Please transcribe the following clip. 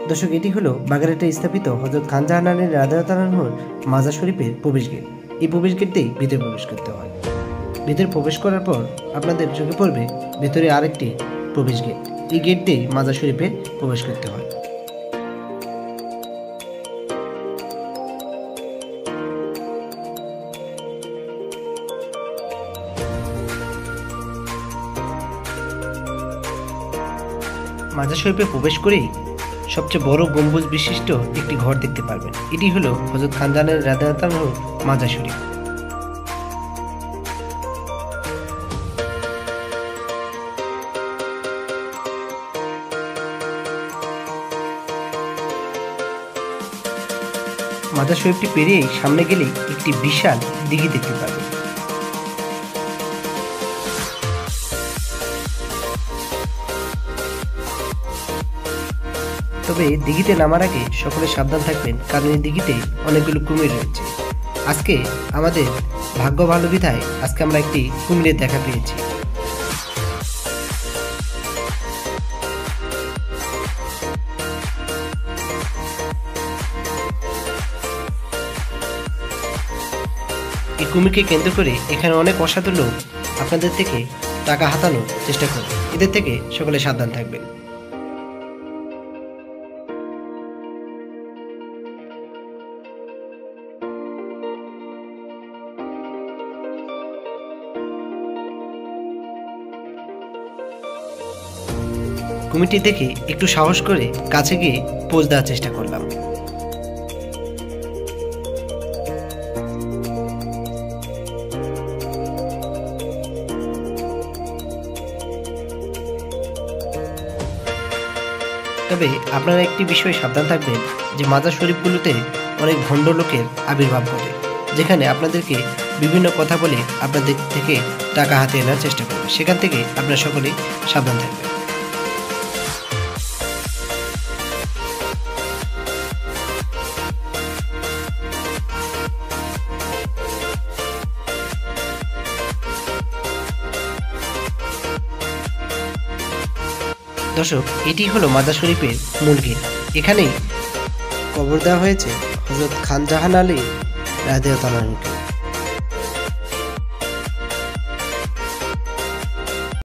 দর্শক, এটি হলো বাগেরহাটে স্থাপিত হযরত খান জাহান আলী রাদিয়াল্লাহু আনহুর মাজার শরীফের প্রবেশ গেট। এই প্রবেশ গেট দিয়েই ভিতরে প্রবেশ করতে হয়। ভিতরে প্রবেশ করার পর আপনাদের চোখে পড়বে ভিতরে আরেকটি প্রবেশ গেট। এই গেট দিয়েই মাজার শরীফে প্রবেশ করতে হয়। মাজার শরীফে প্রবেশ করেই সবচেয়ে বড় গম্বুজ বিশিষ্ট একটি ঘর দেখতে পারবেন। এটি হলো হযরত খান জাহান আলী রাদিয়াল্লাহু আনহুর মাজার শরীফ। মাজার শরীফটি পেরিয়ে সামনে গেলেই একটি বিশাল দিঘি দেখতে পাবেন। তবে দিঘিতে নামার আগে সকলে সাবধান থাকবেন, কারণ এই দিঘিতে অনেকগুলো কুমির রয়েছে। আজকে আমাদের ভাগ্য ভালো বিধায় আজকে আমরা একটি কুমিরের দেখা পেয়েছি। এই কুমিরকে কেন্দ্র করে এখানে অনেক অসাধু লোক আপনাদের থেকে টাকা হাতানোর চেষ্টা করবে। এদের থেকে সকলে সাবধান থাকবেন। কুমিরটি দেখে একটু সাহস করে কাছে গিয়ে পোজ দেওয়ার চেষ্টা করলাম। তবে আপনারা একটি বিষয়ে সাবধান থাকবেন যে মাজার শরীফগুলোতে অনেক ভণ্ড লোকের আবির্ভাব ঘটে, যেখানে আপনাদেরকে বিভিন্ন কথা বলে আপনাদের থেকে টাকা হাতে আনার চেষ্টা করবে। সেখান থেকে আপনারা সকলেই সাবধান থাকবেন। দর্শক, এটি হলো মাজার শরীফের মূল গেট। এখানেই কবর দেওয়া হয়েছে হযরত খান জাহান আলী রাদিয়াল্লাহু আনহুকে।